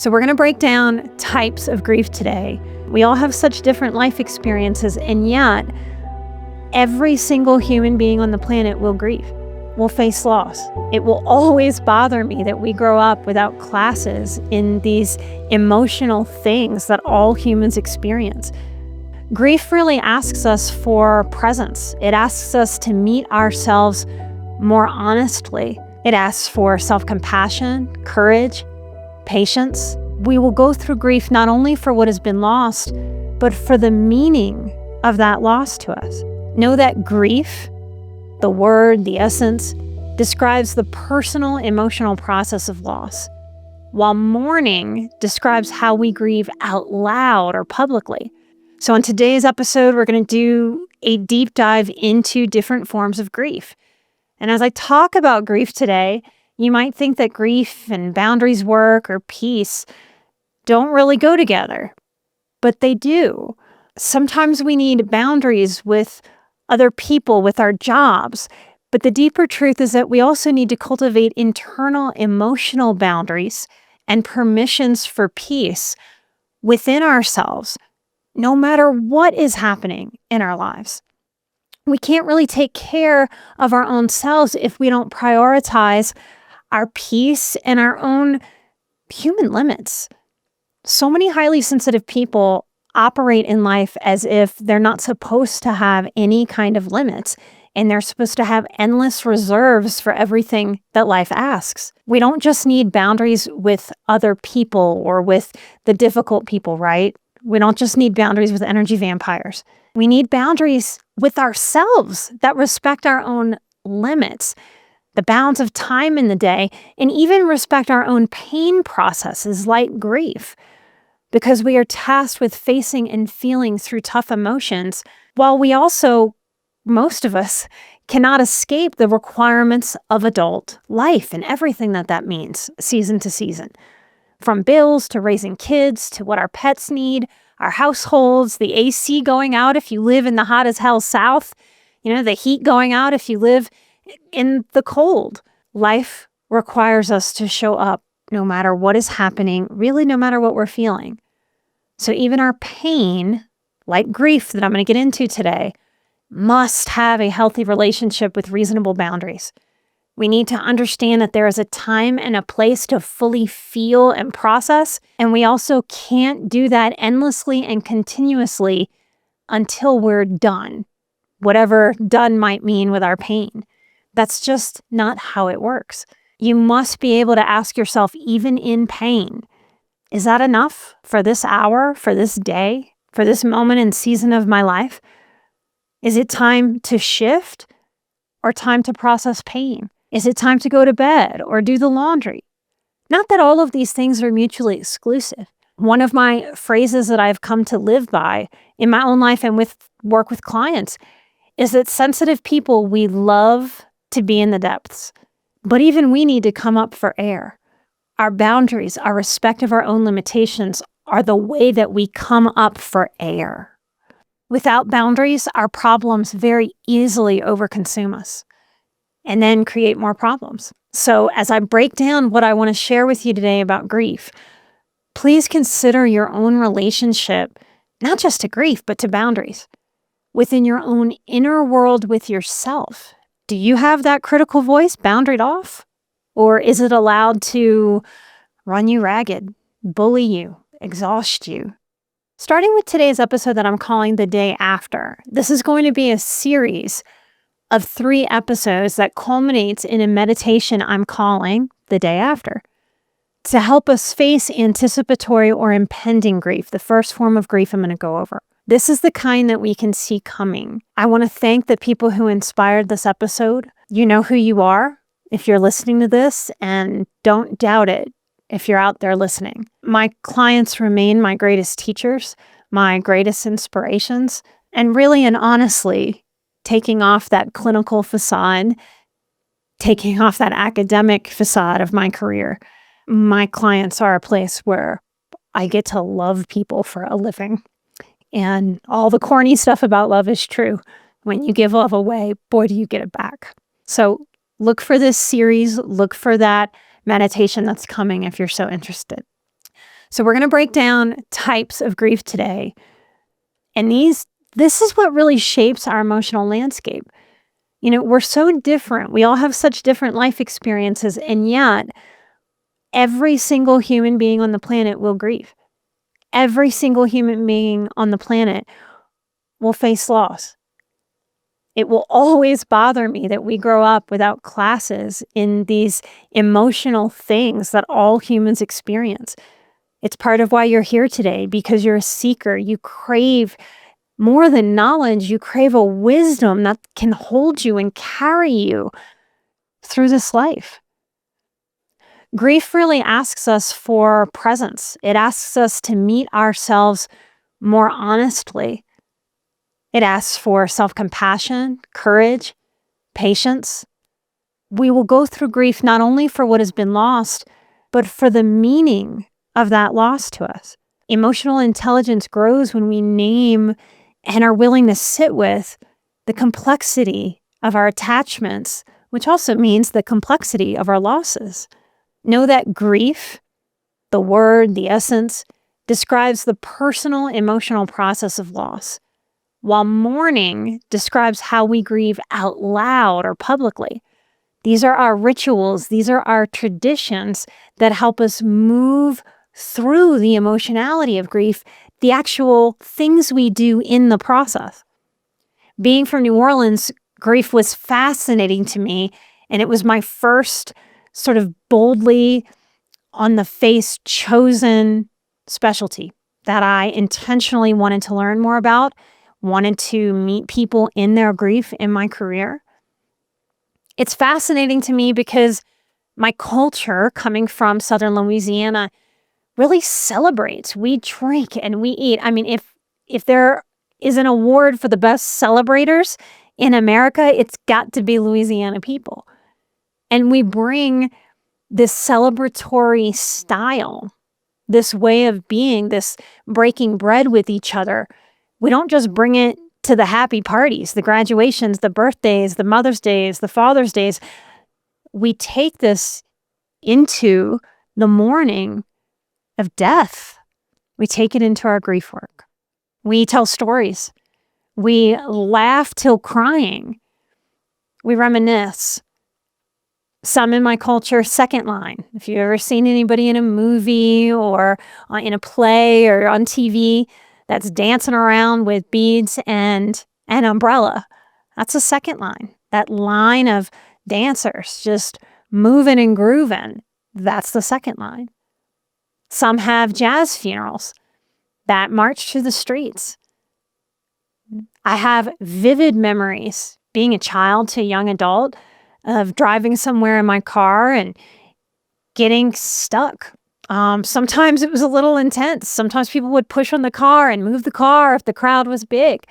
So we're going to break down types of grief today. We all have such different life experiences, and yet every single human being on the planet will grieve, will face loss. It will always bother me that we grow up without classes in these emotional things that all humans experience. Grief really asks us for presence. It asks us to meet ourselves more honestly. It asks for self-compassion, courage, patience. We will go through grief not only for what has been lost, but for the meaning of that loss to us. Know that grief, the word, the essence, describes the personal emotional process of loss, while mourning describes how we grieve out loud or publicly. So in today's episode, we're going to do a deep dive into different forms of grief. And as I talk about grief today, you might think that grief and boundaries work or peace don't really go together, but they do. Sometimes we need boundaries with other people, with our jobs, but the deeper truth is that we also need to cultivate internal emotional boundaries and permissions for peace within ourselves, no matter what is happening in our lives. We can't really take care of our own selves if we don't prioritize our peace and our own human limits. So many highly sensitive people operate in life as if they're not supposed to have any kind of limits, and they're supposed to have endless reserves for everything that life asks. We don't just need boundaries with other people or with the difficult people, right? We don't just need boundaries with energy vampires. We need boundaries with ourselves that respect our own limits, the bounds of time in the day, and even respect our own pain processes like grief, because we are tasked with facing and feeling through tough emotions, while we also, most of us, cannot escape the requirements of adult life and everything that means season to season. From bills to raising kids to what our pets need, our households, the AC going out if you live in the hot as hell South, the heat going out if you live in the cold. Life requires us to show up no matter what is happening, really no matter what we're feeling. So even our pain, like grief that I'm going to get into today, must have a healthy relationship with reasonable boundaries. We need to understand that there is a time and a place to fully feel and process, and we also can't do that endlessly and continuously until we're done, whatever done might mean with our pain. That's just not how it works. You must be able to ask yourself, even in pain, is that enough for this hour, for this day, for this moment and season of my life? Is it time to shift or time to process pain? Is it time to go to bed or do the laundry? Not that all of these things are mutually exclusive. One of my phrases that I've come to live by in my own life and with work with clients is that sensitive people, we love to be in the depths, but even we need to come up for air. Our boundaries, our respect of our own limitations are the way that we come up for air. Without boundaries, our problems very easily overconsume us and then create more problems. So as I break down what I want to share with you today about grief, please consider your own relationship, not just to grief, but to boundaries within your own inner world with yourself. Do you have that critical voice boundaried off? Or is it allowed to run you ragged, bully you, exhaust you? Starting with today's episode that I'm calling The Day After, this is going to be a series of 3 episodes that culminates in a meditation I'm calling The Day After, to help us face anticipatory or impending grief, the first form of grief I'm going to go over. This is the kind that we can see coming. I want to thank the people who inspired this episode. You know who you are if you're listening to this, and don't doubt it if you're out there listening. My clients remain my greatest teachers, my greatest inspirations, and really and honestly, taking off that clinical facade, taking off that academic facade of my career, my clients are a place where I get to love people for a living. And all the corny stuff about love is true. When you give love away, boy, do you get it back. So look for this series, look for that meditation that's coming if you're so interested. So we're going to break down types of grief today. And this is what really shapes our emotional landscape. We're so different. We all have such different life experiences, and yet every single human being on the planet will grieve. Every single human being on the planet will face loss. It will always bother me that we grow up without classes in these emotional things that all humans experience. It's part of why you're here today, because you're a seeker. You crave more than knowledge. You crave a wisdom that can hold you and carry you through this life. Grief really asks us for presence. It asks us to meet ourselves more honestly. It asks for self-compassion, courage, patience. We will go through grief not only for what has been lost, but for the meaning of that loss to us. Emotional intelligence grows when we name and are willing to sit with the complexity of our attachments, which also means the complexity of our losses. Know that grief, the word, the essence, describes the personal emotional process of loss, while mourning describes how we grieve out loud or publicly. These are our rituals. These are our traditions that help us move through the emotionality of grief, the actual things we do in the process. Being from New Orleans, grief was fascinating to me, and it was my first sort of boldly on the face chosen specialty that I intentionally wanted to learn more about, wanted to meet people in their grief in my career. It's fascinating to me because my culture, coming from Southern Louisiana, really celebrates. We drink and we eat. I mean, if there is an award for the best celebrators in America, it's got to be Louisiana people. And we bring this celebratory style, this way of being, this breaking bread with each other. We don't just bring it to the happy parties, the graduations, the birthdays, the Mother's Days, the Father's Days. We take this into the mourning of death. We take it into our grief work. We tell stories. We laugh till crying. We reminisce. Some in my culture, second line. If you've ever seen anybody in a movie or in a play or on TV that's dancing around with beads and an umbrella, that's a second line. That line of dancers just moving and grooving, that's the second line. Some have jazz funerals that march through the streets. I have vivid memories, being a child to a young adult, of driving somewhere in my car and getting stuck. Sometimes it was a little intense. Sometimes people would push on the car and move the car if the crowd was big.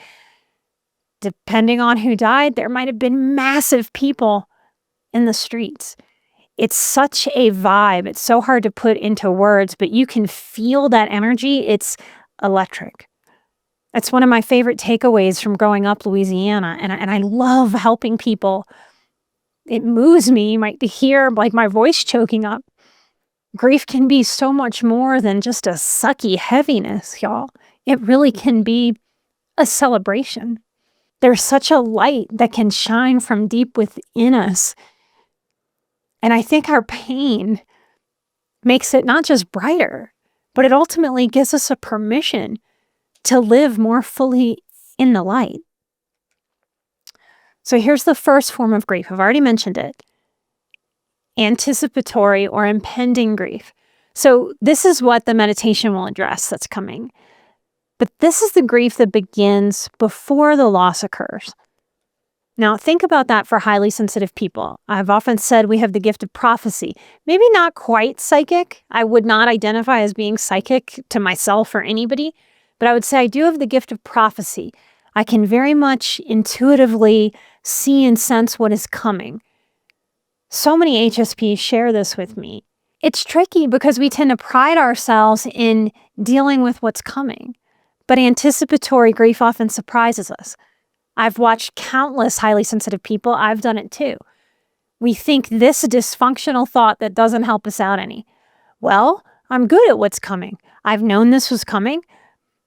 Depending on who died, there might have been massive people in the streets. It's such a vibe. It's so hard to put into words, but you can feel that energy. It's electric. It's one of my favorite takeaways from growing up Louisiana, and I love helping people. It moves me. You might hear like my voice choking up. Grief can be so much more than just a sucky heaviness, y'all. It really can be a celebration. There's such a light that can shine from deep within us. And I think our pain makes it not just brighter, but it ultimately gives us a permission to live more fully in the light. So here's the first form of grief. I've already mentioned it. Anticipatory or impending grief. So this is what the meditation will address that's coming. But this is the grief that begins before the loss occurs. Now, think about that for highly sensitive people. I've often said we have the gift of prophecy. Maybe not quite psychic. I would not identify as being psychic to myself or anybody, but I would say I do have the gift of prophecy. I can very much intuitively see and sense what is coming. So many HSPs share this with me. It's tricky because we tend to pride ourselves in dealing with what's coming, but anticipatory grief often surprises us. I've watched countless highly sensitive people. I've done it too. We think this dysfunctional thought that doesn't help us out any. Well, I'm good at what's coming. I've known this was coming.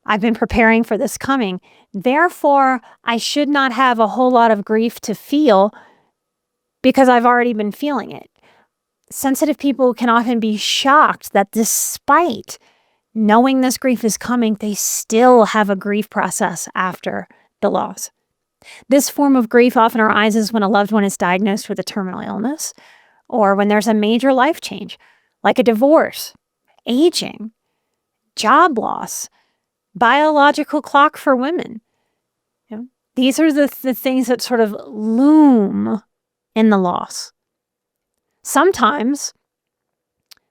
I've been preparing for this coming. Therefore, I should not have a whole lot of grief to feel because I've already been feeling it. Sensitive people can often be shocked that despite knowing this grief is coming, they still have a grief process after the loss. This form of grief often arises when a loved one is diagnosed with a terminal illness or when there's a major life change, like a divorce, aging, job loss, biological clock for women. These are the things that sort of loom in the loss. Sometimes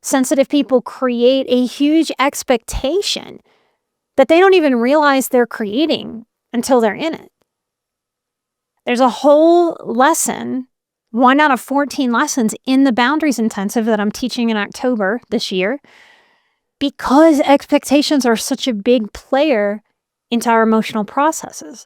sensitive people create a huge expectation that they don't even realize they're creating until they're in it. There's a whole lesson, 1 out of 14 lessons in the Boundaries Intensive that I'm teaching in October this year, because expectations are such a big player into our emotional processes.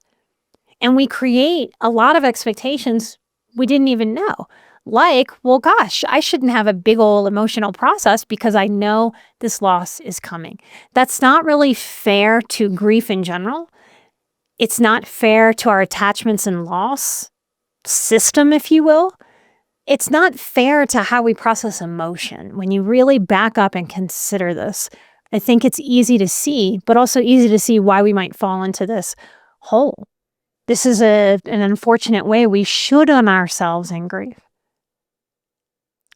And we create a lot of expectations we didn't even know. Like, well, gosh, I shouldn't have a big old emotional process because I know this loss is coming. That's not really fair to grief in general. It's not fair to our attachments and loss system, if you will. It's not fair to how we process emotion. When you really back up and consider this, I think it's easy to see, but also easy to see why we might fall into this hole. This is an unfortunate way we should on ourselves in grief.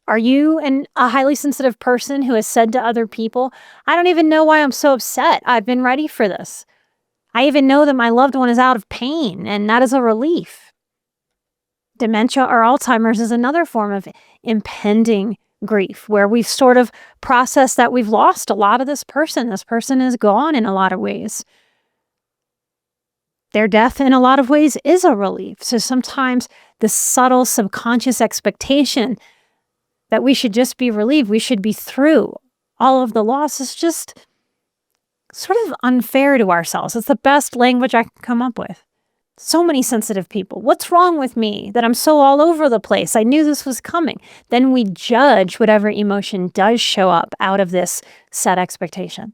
Are you a highly sensitive person who has said to other people, I don't even know why I'm so upset. I've been ready for this. I even know that my loved one is out of pain, and that is a relief. Dementia or Alzheimer's is another form of impending grief, where we've sort of processed that we've lost a lot of this person. This person is gone in a lot of ways. Their death, in a lot of ways, is a relief. So sometimes the subtle subconscious expectation that we should just be relieved, we should be through all of the loss, is just sort of unfair to ourselves. It's the best language I can come up with. So many sensitive people. What's wrong with me that I'm so all over the place? I knew this was coming. Then we judge whatever emotion does show up out of this set expectation.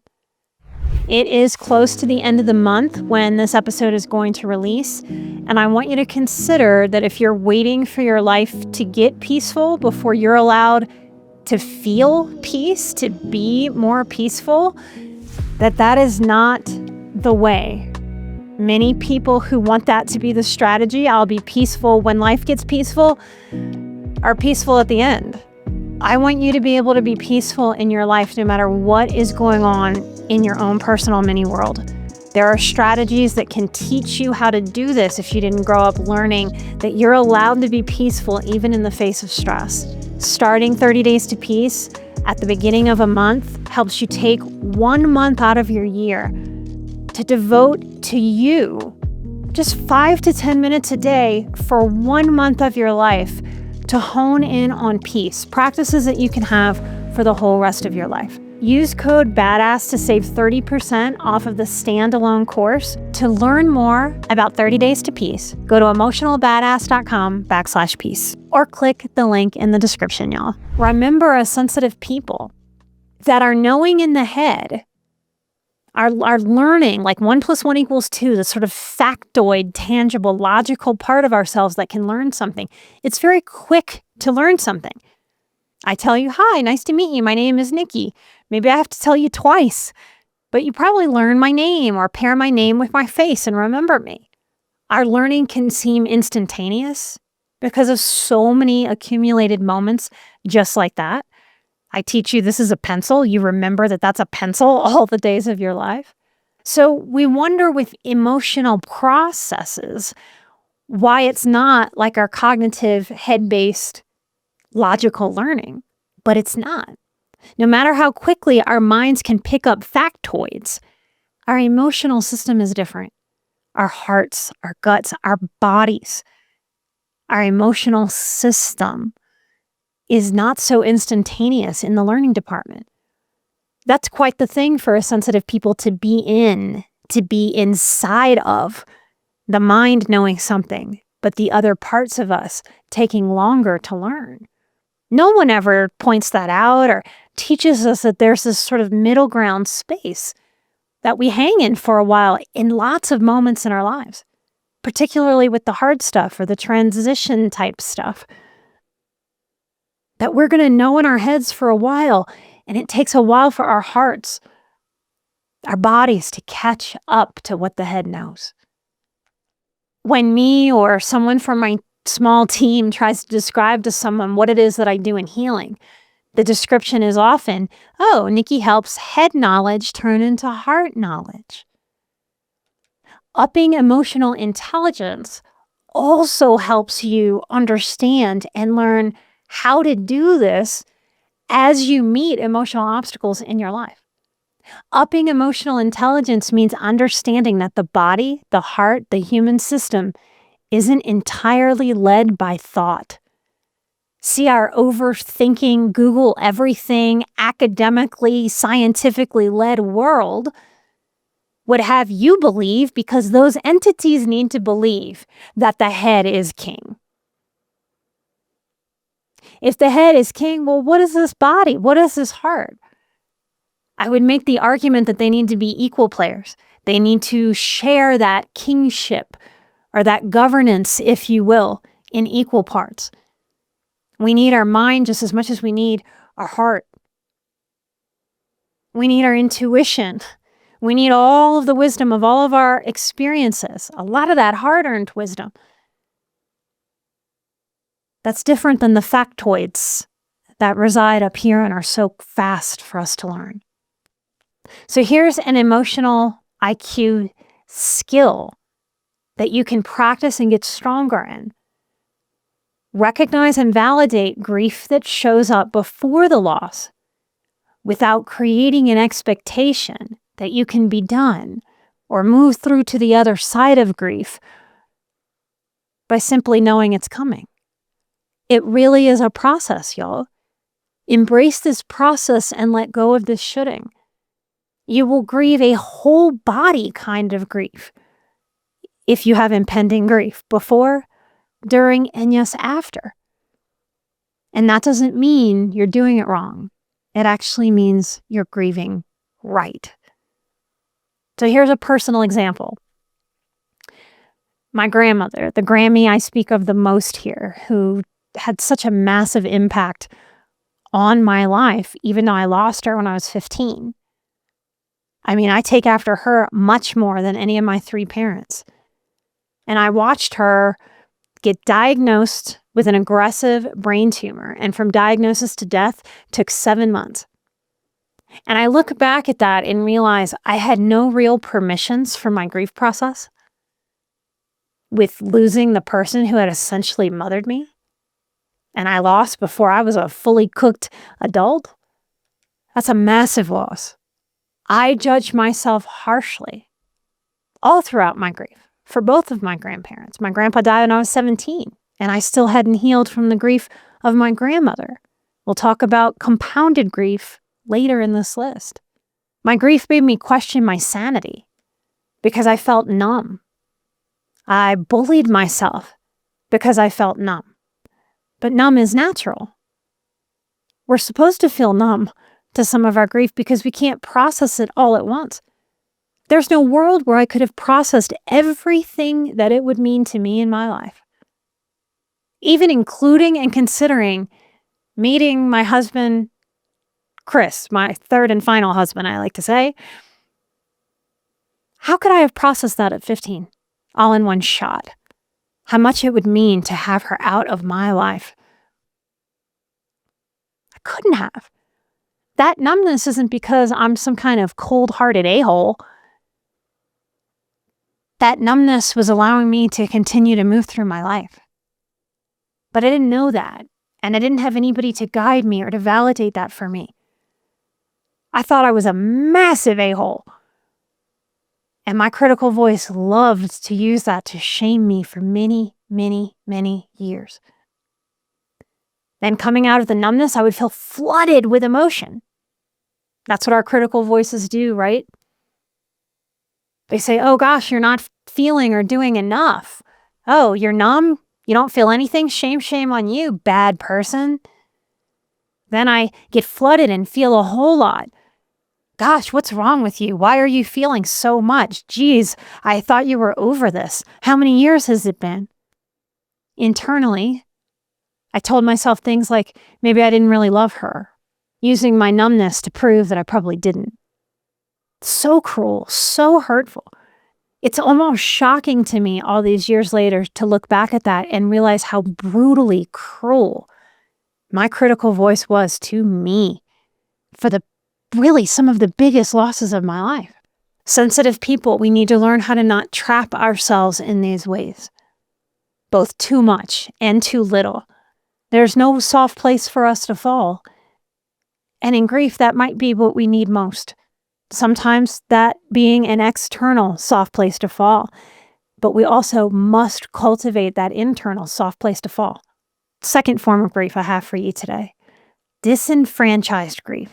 It is close to the end of the month when this episode is going to release, and I want you to consider that if you're waiting for your life to get peaceful before you're allowed to feel peace, to be more peaceful, that is not the way. Many people who want that to be the strategy, I'll be peaceful when life gets peaceful, are peaceful at the end. I want you to be able to be peaceful in your life no matter what is going on in your own personal mini world. There are strategies that can teach you how to do this if you didn't grow up learning that you're allowed to be peaceful even in the face of stress. Starting 30 Days to Peace at the beginning of a month helps you take 1 month out of your year to devote to you, just 5 to 10 minutes a day for 1 month of your life to hone in on peace, practices that you can have for the whole rest of your life. Use code BADASS to save 30% off of the standalone course. To learn more about 30 Days to Peace, go to emotionalbadass.com/peace or click the link in the description, y'all. Remember, as sensitive people that are knowing in the head, are learning like 1 + 1 = 2, the sort of factoid, tangible, logical part of ourselves that can learn something. It's very quick to learn something. I tell you, hi, nice to meet you. My name is Nikki. Maybe I have to tell you twice, but you probably learn my name or pair my name with my face and remember me. Our learning can seem instantaneous because of so many accumulated moments just like that. I teach you this is a pencil. You remember that that's a pencil all the days of your life. So we wonder with emotional processes why it's not like our cognitive, head-based, logical learning, but it's not. No matter how quickly our minds can pick up factoids, our emotional system is different. Our hearts, our guts, our bodies, our emotional system is not so instantaneous in the learning department. That's quite the thing for a sensitive people to be inside of, the mind knowing something, but the other parts of us taking longer to learn. No one ever points that out or teaches us that there's this sort of middle ground space that we hang in for a while in lots of moments in our lives, particularly with the hard stuff or the transition type stuff, that we're going to know in our heads for a while, and it takes a while for our hearts, our bodies to catch up to what the head knows. When me or someone from my small team tries to describe to someone what it is that I do in healing, the description is often, oh, Nikki helps head knowledge turn into heart knowledge. Upping emotional intelligence also helps you understand and learn how to do this as you meet emotional obstacles in your life. Upping emotional intelligence means understanding that the body, the heart, the human system isn't entirely led by thought. See, our overthinking, Google everything, academically, scientifically led world would have you believe, because those entities need to believe, that the head is king. If the head is king, well, what is this body? What is this heart? I would make the argument that they need to be equal players. They need to share that kingship or that governance, if you will, in equal parts. We need our mind just as much as we need our heart. We need our intuition. We need all of the wisdom of all of our experiences, a lot of that hard-earned wisdom. That's different than the factoids that reside up here and are so fast for us to learn. So here's an emotional IQ skill that you can practice and get stronger in. Recognize and validate grief that shows up before the loss without creating an expectation that you can be done or move through to the other side of grief by simply knowing it's coming. It really is a process, y'all. Embrace this process and let go of this shoulding. You will grieve a whole body kind of grief if you have impending grief before, during, and yes, after. And that doesn't mean you're doing it wrong. It actually means you're grieving right. So here's a personal example. My grandmother, the Grammy I speak of the most here, who had such a massive impact on my life, even though I lost her when I was 15. I mean, I take after her much more than any of my three parents. And I watched her get diagnosed with an aggressive brain tumor, and from diagnosis to death took 7 months. And I look back at that and realize I had no real permissions for my grief process with losing the person who had essentially mothered me. And I lost before I was a fully cooked adult. That's a massive loss. I judged myself harshly all throughout my grief for both of my grandparents. My grandpa died when I was 17, and I still hadn't healed from the grief of my grandmother. We'll talk about compounded grief later in this list. My grief made me question my sanity because I felt numb. I bullied myself because I felt numb. But numb is natural. We're supposed to feel numb to some of our grief because we can't process it all at once. There's no world where I could have processed everything that it would mean to me in my life, even including and considering meeting my husband, Chris, my third and final husband, I like to say. How could I have processed that at 15, all in one shot? How much it would mean to have her out of my life. I couldn't have. That numbness isn't because I'm some kind of cold-hearted a-hole. That numbness was allowing me to continue to move through my life. But I didn't know that, and I didn't have anybody to guide me or to validate that for me. I thought I was a massive a-hole. And my critical voice loved to use that to shame me for many, many, many years. Then coming out of the numbness, I would feel flooded with emotion. That's what our critical voices do, right? They say, oh gosh, you're not feeling or doing enough. Oh, you're numb? You don't feel anything? Shame, shame on you, bad person. Then I get flooded and feel a whole lot. Gosh, what's wrong with you? Why are you feeling so much? Geez, I thought you were over this. How many years has it been? Internally, I told myself things like maybe I didn't really love her, using my numbness to prove that I probably didn't. So cruel, so hurtful. It's almost shocking to me all these years later to look back at that and realize how brutally cruel my critical voice was to me for some of the biggest losses of my life. Sensitive people, we need to learn how to not trap ourselves in these ways, both too much and too little. There's no soft place for us to fall. And in grief, that might be what we need most. Sometimes that being an external soft place to fall, but we also must cultivate that internal soft place to fall. Second form of grief I have for you today, disenfranchised grief.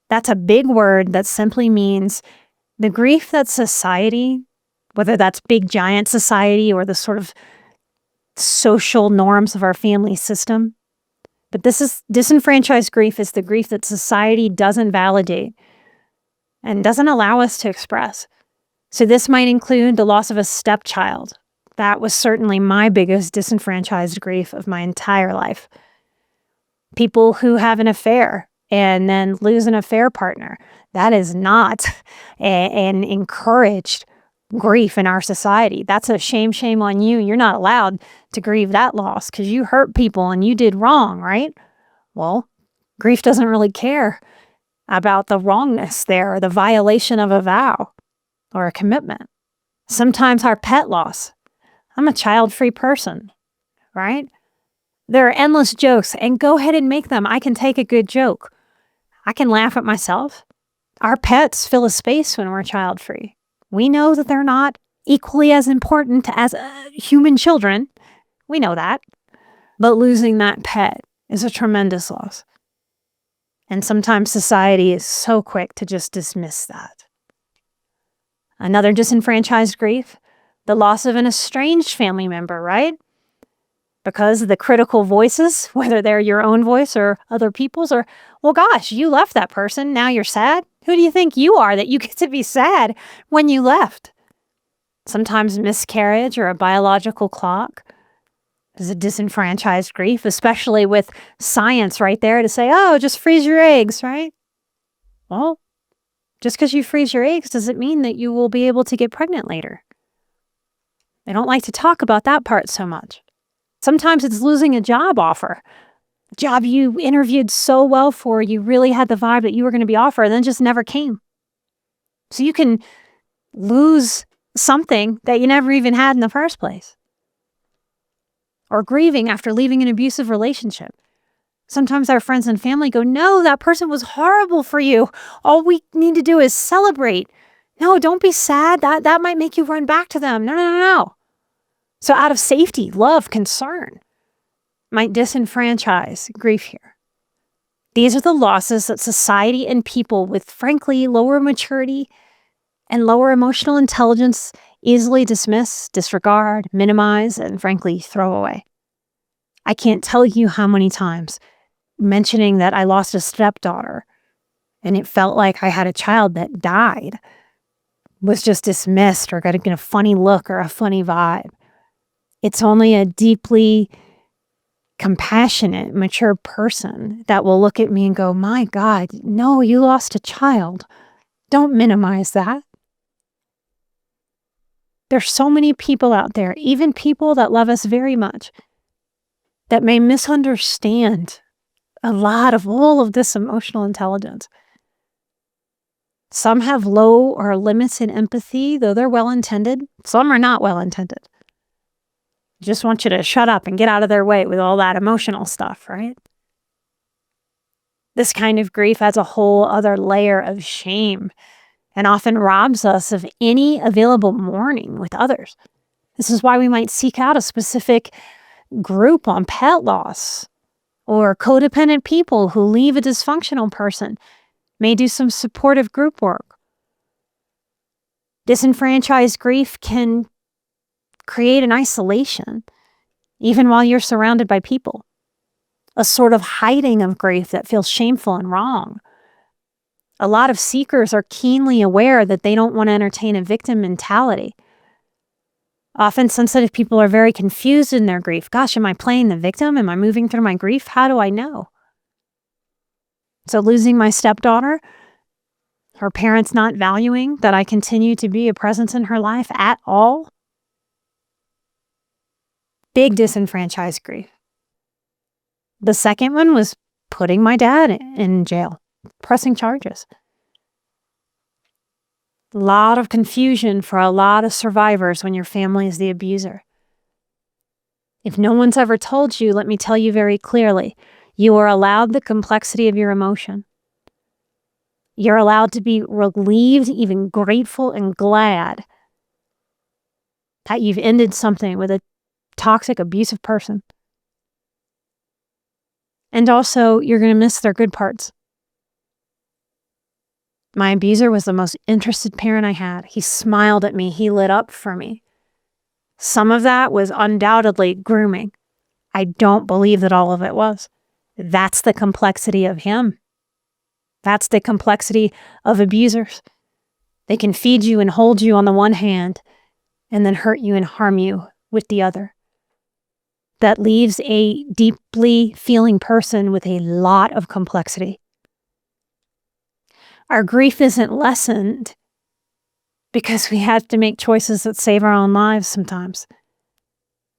That's a big word that simply means the grief that society, whether that's big giant society or the sort of social norms of our family system, but disenfranchised grief is the grief that society doesn't validate and doesn't allow us to express. So this might include the loss of a stepchild. That was certainly my biggest disenfranchised grief of my entire life. People who have an affair and then lose an affair partner. That is not an encouraged grief in our society. That's a shame on you. You're not allowed to grieve that loss because you hurt people and you did wrong, right? Well, grief doesn't really care about the wrongness there or the violation of a vow or a commitment. Sometimes our pet loss. I'm a child-free person, right? There are endless jokes, and go ahead and make them. I can take a good joke. I can laugh at myself. Our pets fill a space when we're child-free. We know that they're not equally as important as human children. We know that. But losing that pet is a tremendous loss. And sometimes society is so quick to just dismiss that. Another disenfranchised grief, the loss of an estranged family member, right? Because the critical voices, whether they're your own voice or other people's, or, well, gosh, you left that person, now you're sad? Who do you think you are that you get to be sad when you left? Sometimes miscarriage or a biological clock is a disenfranchised grief, especially with science right there to say, oh, just freeze your eggs, right? Well, just because you freeze your eggs doesn't mean that you will be able to get pregnant later. They don't like to talk about that part so much. Sometimes it's losing a job offer. A job you interviewed so well for, you really had the vibe that you were going to be offered, and then just never came. So you can lose something that you never even had in the first place. Or grieving after leaving an abusive relationship. Sometimes our friends and family go, no, that person was horrible for you. All we need to do is celebrate. No, don't be sad. That might make you run back to them. No. So out of safety, love, concern might disenfranchise grief here. These are the losses that society and people with, frankly, lower maturity and lower emotional intelligence easily dismiss, disregard, minimize, and frankly, throw away. I can't tell you how many times mentioning that I lost a stepdaughter and it felt like I had a child that died was just dismissed or got a funny look or a funny vibe. It's only a deeply compassionate, mature person that will look at me and go, my God, no, you lost a child. Don't minimize that. There's so many people out there, even people that love us very much, that may misunderstand a lot of all of this emotional intelligence. Some have low or limits in empathy, though they're well-intended. Some are not well-intended. Just want you to shut up and get out of their way with all that emotional stuff, right? This kind of grief adds a whole other layer of shame and often robs us of any available mourning with others. This is why we might seek out a specific group on pet loss, or codependent people who leave a dysfunctional person may do some supportive group work. Disenfranchised grief can create an isolation, even while you're surrounded by people. a sort of hiding of grief that feels shameful and wrong. A lot of seekers are keenly aware that they don't want to entertain a victim mentality. Often sensitive people are very confused in their grief. Gosh, am I playing the victim? Am I moving through my grief? How do I know? So losing my stepdaughter, her parents not valuing that I continue to be a presence in her life at all. Big disenfranchised grief. The second one was putting my dad in jail, pressing charges. A lot of confusion for a lot of survivors when your family is the abuser. If no one's ever told you, let me tell you very clearly, you are allowed the complexity of your emotion. You're allowed to be relieved, even grateful and glad that you've ended something with a toxic, abusive person. And also, you're going to miss their good parts. My abuser was the most interested parent I had. He smiled at me. He lit up for me. Some of that was undoubtedly grooming. I don't believe that all of it was. That's the complexity of him. That's the complexity of abusers. They can feed you and hold you on the one hand and then hurt you and harm you with the other. That leaves a deeply feeling person with a lot of complexity. Our grief isn't lessened because we have to make choices that save our own lives sometimes.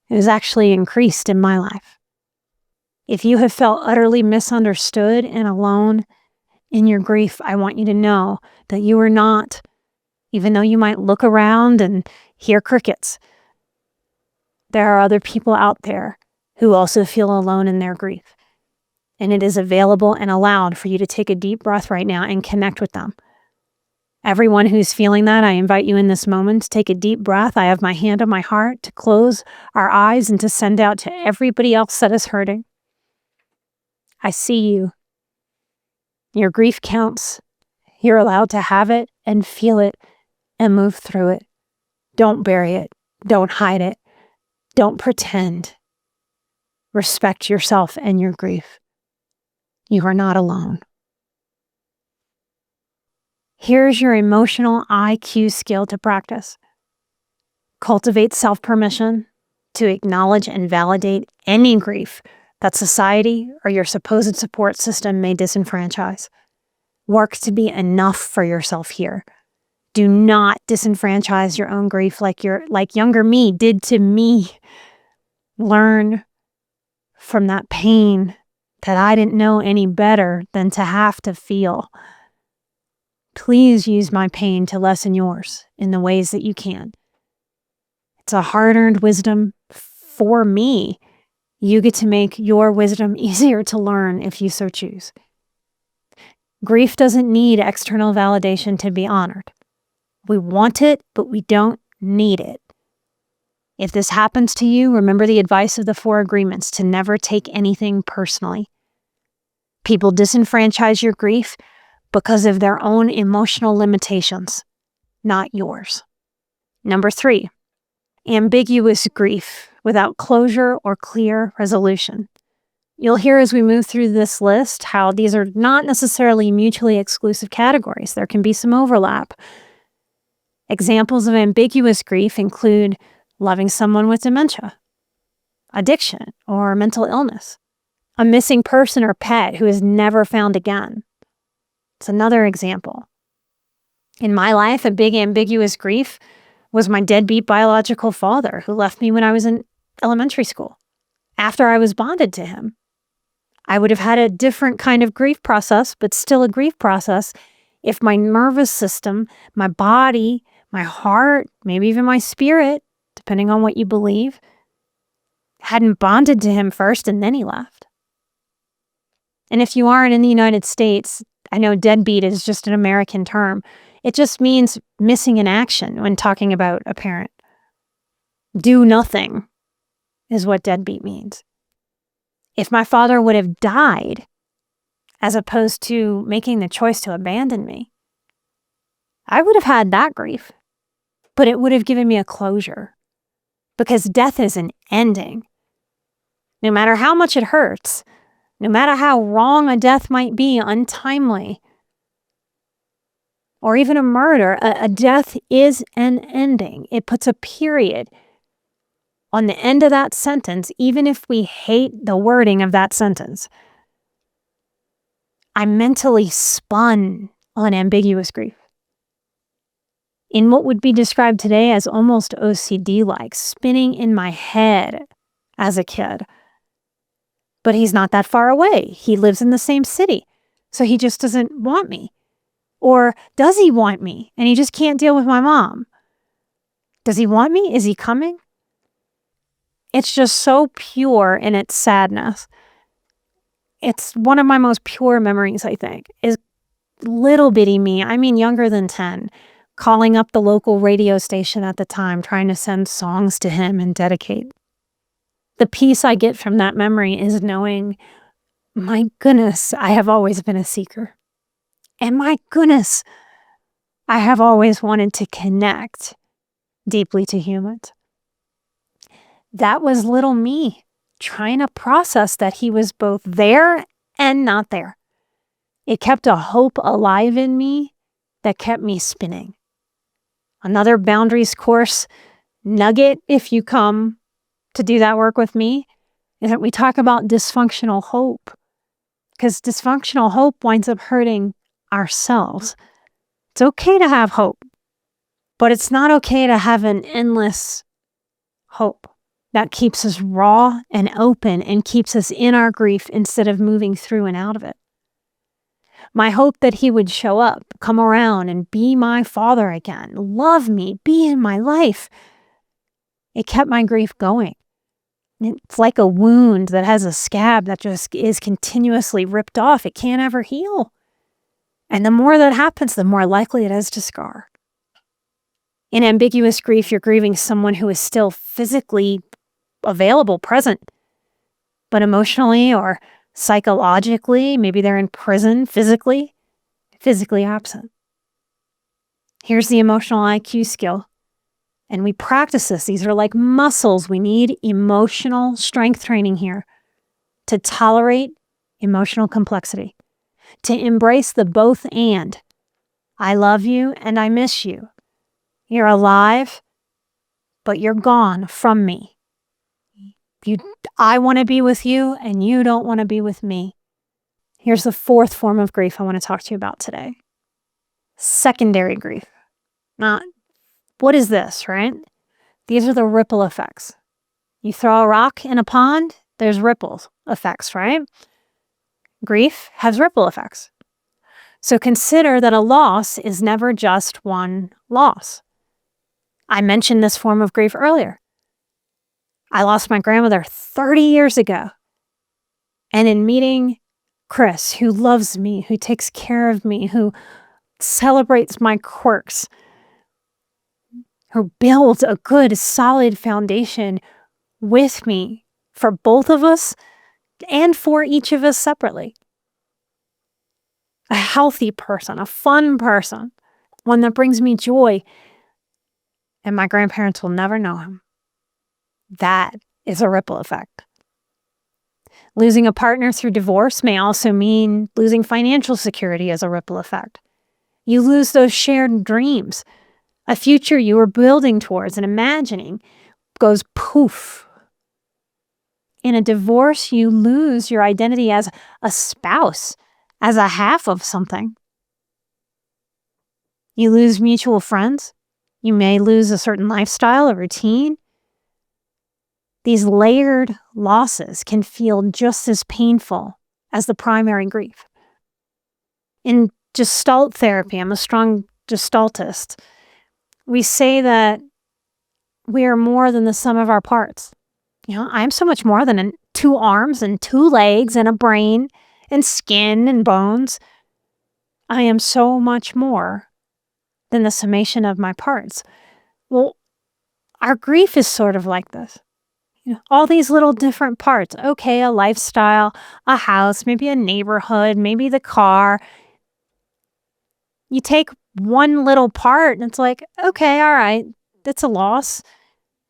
It is actually increased in my life. If you have felt utterly misunderstood and alone in your grief, I want you to know that you are not, even though you might look around and hear crickets. There are other people out there who also feel alone in their grief. And it is available and allowed for you to take a deep breath right now and connect with them. Everyone who's feeling that, I invite you in this moment to take a deep breath. I have my hand on my heart to close our eyes and to send out to everybody else that is hurting. I see you. Your grief counts. You're allowed to have it and feel it and move through it. Don't bury it. Don't hide it. Don't pretend. Respect yourself and your grief. You are not alone. Here's your emotional IQ skill to practice. Cultivate self-permission to acknowledge and validate any grief that society or your supposed support system may disenfranchise. Work to be enough for yourself here. Do not disenfranchise your own grief like younger me did to me. Learn from that pain that I didn't know any better than to have to feel. Please use my pain to lessen yours in the ways that you can. It's a hard-earned wisdom for me. You get to make your wisdom easier to learn if you so choose. Grief doesn't need external validation to be honored. We want it, but we don't need it. If this happens to you, remember the advice of the 4 agreements to never take anything personally. People disenfranchise your grief because of their own emotional limitations, not yours. Number 3, ambiguous grief without closure or clear resolution. You'll hear as we move through this list how these are not necessarily mutually exclusive categories. There can be some overlap. Examples of ambiguous grief include loving someone with dementia, addiction, or mental illness, a missing person or pet who is never found again. It's another example. In my life, a big ambiguous grief was my deadbeat biological father who left me when I was in elementary school, after I was bonded to him. I would have had a different kind of grief process, but still a grief process, if my nervous system, my body, my heart, maybe even my spirit, depending on what you believe, hadn't bonded to him first and then he left. And if you aren't in the United States, I know deadbeat is just an American term. It just means missing in action when talking about a parent. Do nothing is what deadbeat means. If my father would have died, as opposed to making the choice to abandon me, I would have had that grief, but it would have given me a closure. Because death is an ending. No matter how much it hurts, No matter how wrong a death might be, untimely, or even a murder, a death is an ending. It puts a period on the end of that sentence, even if we hate the wording of that sentence. I mentally spun on ambiguous grief in what would be described today as almost OCD-like, spinning in my head as a kid. But he's not that far away. He lives in the same city, so he just doesn't want me. Or does he want me and he just can't deal with my mom? Does he want me? Is he coming? It's just so pure in its sadness. It's one of my most pure memories, I think, is little bitty me, I mean younger than 10, calling up the local radio station at the time, trying to send songs to him and dedicate. The peace I get from that memory is knowing, my goodness, I have always been a seeker. And my goodness, I have always wanted to connect deeply to humans. That was little me trying to process that he was both there and not there. It kept a hope alive in me that kept me spinning. Another boundaries course nugget, if you come to do that work with me, is that we talk about dysfunctional hope. Because dysfunctional hope winds up hurting ourselves. It's okay to have hope, but it's not okay to have an endless hope that keeps us raw and open and keeps us in our grief instead of moving through and out of it. My hope that he would show up, come around and be my father again, love me, be in my life. It kept my grief going. It's like a wound that has a scab that just is continuously ripped off. It can't ever heal. And the more that happens, the more likely it is to scar. In ambiguous grief, you're grieving someone who is still physically available, present, but emotionally or psychologically, maybe they're in prison physically absent. Here's the emotional IQ skill. And we practice this. These are like muscles. We need emotional strength training here to tolerate emotional complexity, to embrace the both and. I love you and I miss you. You're alive, but you're gone from me. I want to be with you and you don't want to be with me. Here's the fourth form of grief I want to talk to you about today. Secondary grief. Now, what is this, right? These are the ripple effects. You throw a rock in a pond, there's ripple effects, right? Grief has ripple effects. So consider that a loss is never just one loss. I mentioned this form of grief earlier. I lost my grandmother 30 years ago. And in meeting Chris, who loves me, who takes care of me, who celebrates my quirks, who builds a good, solid foundation with me for both of us and for each of us separately. A healthy person, a fun person, one that brings me joy. And my grandparents will never know him. That is a ripple effect. Losing a partner through divorce may also mean losing financial security as a ripple effect. You lose those shared dreams. A future you were building towards and imagining goes poof. In a divorce, you lose your identity as a spouse, as a half of something. You lose mutual friends. You may lose a certain lifestyle, a routine. These layered losses can feel just as painful as the primary grief. In Gestalt therapy, I'm a strong Gestaltist, we say that we are more than the sum of our parts. I'm so much more than 2 arms and 2 legs and a brain and skin and bones. I am so much more than the summation of my parts. Well, our grief is sort of like this. All these little different parts. Okay, a lifestyle, a house, maybe a neighborhood, maybe the car. You take one little part and it's like, okay, all right, it's a loss,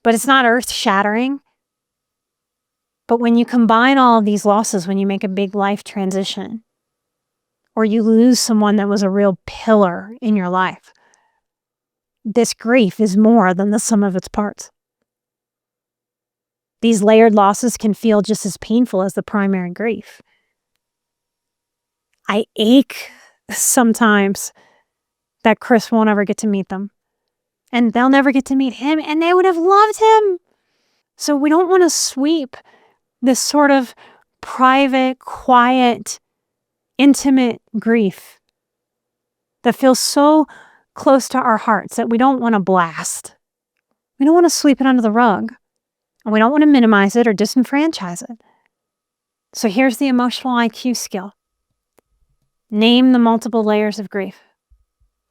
but it's not earth-shattering. But when you combine all of these losses, when you make a big life transition, or you lose someone that was a real pillar in your life, this grief is more than the sum of its parts. These layered losses can feel just as painful as the primary grief. I ache sometimes that Chris won't ever get to meet them. And they'll never get to meet him, and they would have loved him. So we don't want to sweep this sort of private, quiet, intimate grief that feels so close to our hearts that we don't want to blast. We don't want to sweep it under the rug. And we don't want to minimize it or disenfranchise it. So here's the emotional IQ skill. Name the multiple layers of grief.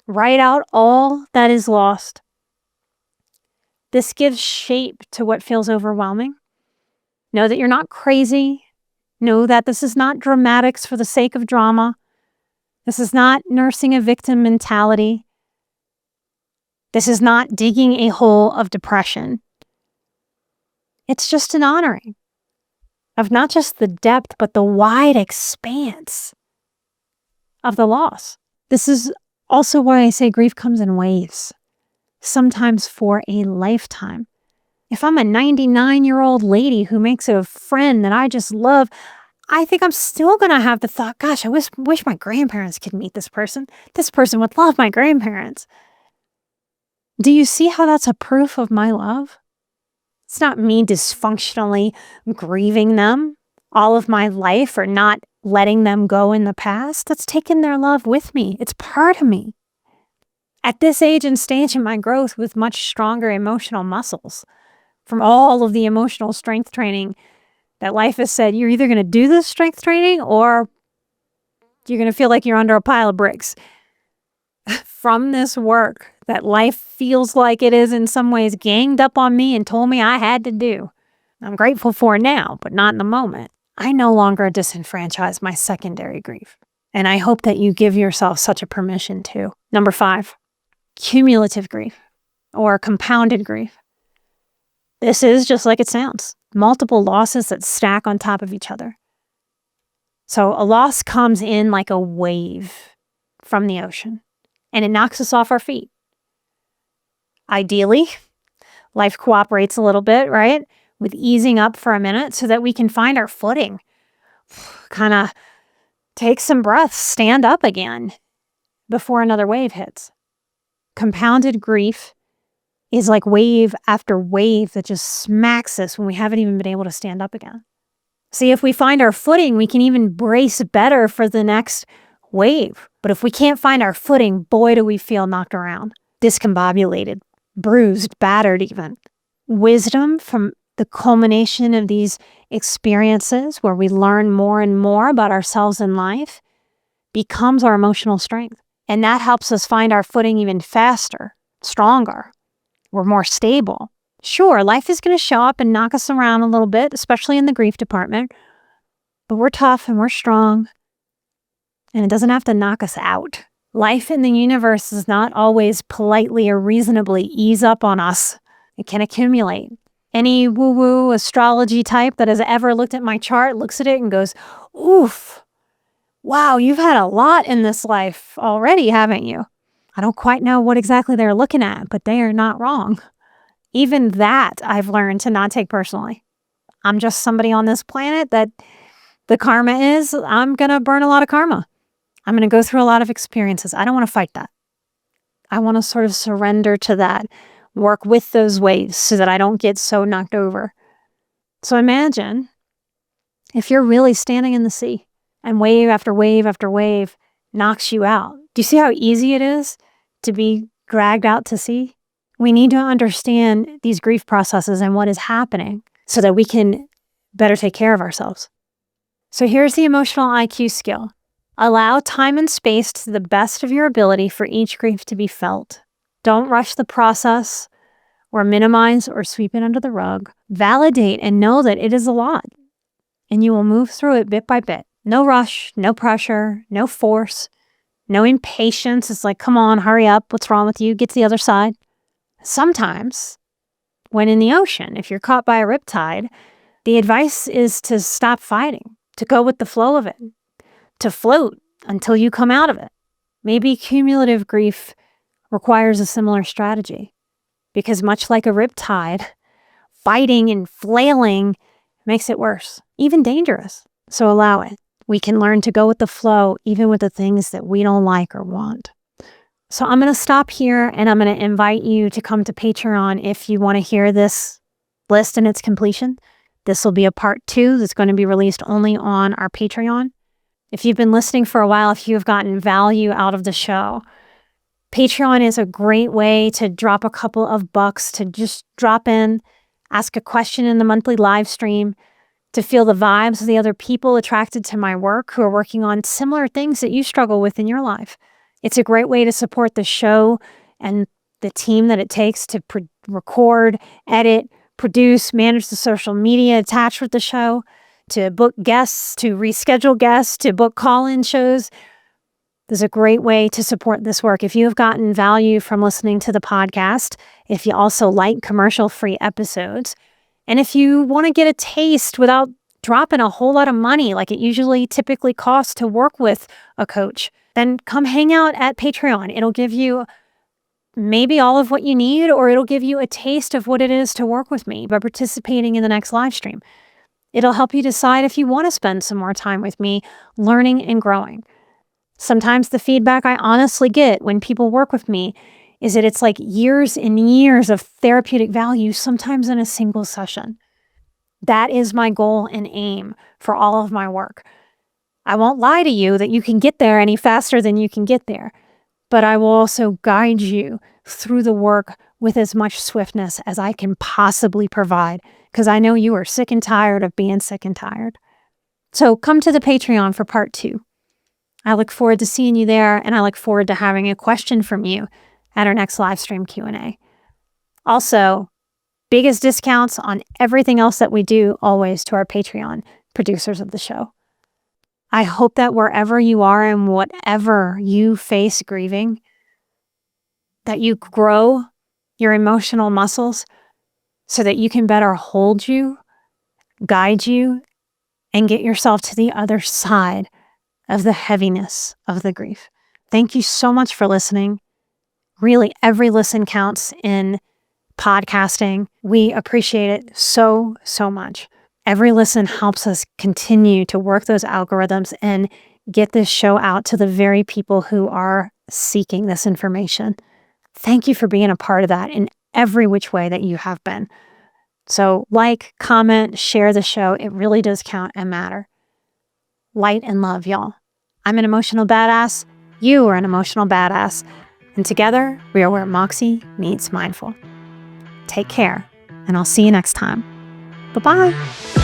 Write out all that is lost. This gives shape to what feels overwhelming. Know that you're not crazy. Know that this is not dramatics for the sake of drama. This is not nursing a victim mentality. This is not digging a hole of depression. It's just an honoring of not just the depth, but the wide expanse of the loss. This is also why I say grief comes in waves, sometimes for a lifetime. If I'm a 99-year-old lady who makes a friend that I just love, I think I'm still going to have the thought, gosh, I wish my grandparents could meet this person. This person would love my grandparents. Do you see how that's a proof of my love? It's not me dysfunctionally grieving them all of my life or not letting them go in the past. That's taking their love with me. It's part of me. At this age and stage in my growth with much stronger emotional muscles, from all of the emotional strength training that life has said, you're either going to do this strength training or you're going to feel like you're under a pile of bricks. From this work that life feels like it is in some ways ganged up on me and told me I had to do. I'm grateful for now, but not in the moment. I no longer disenfranchise my secondary grief. And I hope that you give yourself such a permission too. Number 5, cumulative grief or compounded grief. This is just like it sounds. Multiple losses that stack on top of each other. So a loss comes in like a wave from the ocean, and it knocks us off our feet. Ideally, life cooperates a little bit, right? With easing up for a minute so that we can find our footing. Kind of take some breaths, stand up again before another wave hits. Compounded grief is like wave after wave that just smacks us when we haven't even been able to stand up again. See, if we find our footing, we can even brace better for the next wave. But if we can't find our footing, boy, do we feel knocked around, discombobulated, bruised, battered even. Wisdom from the culmination of these experiences where we learn more and more about ourselves in life becomes our emotional strength. And that helps us find our footing even faster, stronger. We're more stable. Sure, life is going to show up and knock us around a little bit, especially in the grief department. But we're tough and we're strong. And it doesn't have to knock us out. Life in the universe does not always politely or reasonably ease up on us. It can accumulate. Any woo-woo astrology type that has ever looked at my chart looks at it and goes, oof, wow, you've had a lot in this life already, haven't you? I don't quite know what exactly they're looking at, but they are not wrong. Even that I've learned to not take personally. I'm just somebody on this planet that the karma is, I'm going to burn a lot of karma. I'm going to go through a lot of experiences. I don't want to fight that. I want to sort of surrender to that, work with those waves so that I don't get so knocked over. So imagine if you're really standing in the sea and wave after wave after wave knocks you out. Do you see how easy it is to be dragged out to sea? We need to understand these grief processes and what is happening so that we can better take care of ourselves. So here's the emotional IQ skill. Allow time and space to the best of your ability for each grief to be felt. Don't rush the process or minimize or sweep it under the rug. Validate and know that it is a lot, and you will move through it bit by bit. No rush, no pressure, no force, no impatience. It's like, come on, hurry up. What's wrong with you? Get to the other side. Sometimes, when in the ocean, if you're caught by a riptide, The advice is to stop fighting, to go with the flow of it, to float until you come out of it. Maybe cumulative grief requires a similar strategy, because much like a riptide, fighting and flailing makes it worse, even dangerous. So allow it. We can learn to go with the flow, even with the things that we don't like or want. So I'm going to stop here, and I'm going to invite you to come to Patreon if you want to hear this list in its completion. This will be a part 2 that's going to be released only on our Patreon. If you've been listening for a while, if you've gotten value out of the show, Patreon is a great way to drop a couple of bucks, to just drop in, ask a question in the monthly live stream, to feel the vibes of the other people attracted to my work who are working on similar things that you struggle with in your life. It's a great way to support the show and the team that it takes to record, edit, produce, manage the social media attached with the show, to book guests, to reschedule guests, to book call-in shows. There's a great way to support this work. If you have gotten value from listening to the podcast, if you also like commercial-free episodes, and if you want to get a taste without dropping a whole lot of money like it typically costs to work with a coach, then come hang out at Patreon. It'll give you maybe all of what you need, or it'll give you a taste of what it is to work with me by participating in the next live stream. It'll help you decide if you want to spend some more time with me learning and growing. Sometimes the feedback I honestly get when people work with me is that it's like years and years of therapeutic value, sometimes in a single session. That is my goal and aim for all of my work. I won't lie to you that you can get there any faster than you can get there, but I will also guide you through the work with as much swiftness as I can possibly provide, because I know you are sick and tired of being sick and tired. So come to the Patreon for part 2. I look forward to seeing you there, and I look forward to having a question from you at our next live stream Q&A. Also, biggest discounts on everything else that we do always to our Patreon producers of the show. I hope that wherever you are and whatever you face grieving, that you grow your emotional muscles so that you can better hold you, guide you, and get yourself to the other side of the heaviness of the grief. Thank you so much for listening. Really, every listen counts in podcasting. We appreciate it so, so much. Every listen helps us continue to work those algorithms and get this show out to the very people who are seeking this information. Thank you for being a part of that in every which way that you have been. So like, comment, share the show. It really does count and matter. Light and love, y'all. I'm an emotional badass. You are an emotional badass. And together, we are where Moxie meets mindful. Take care, and I'll see you next time. Bye-bye.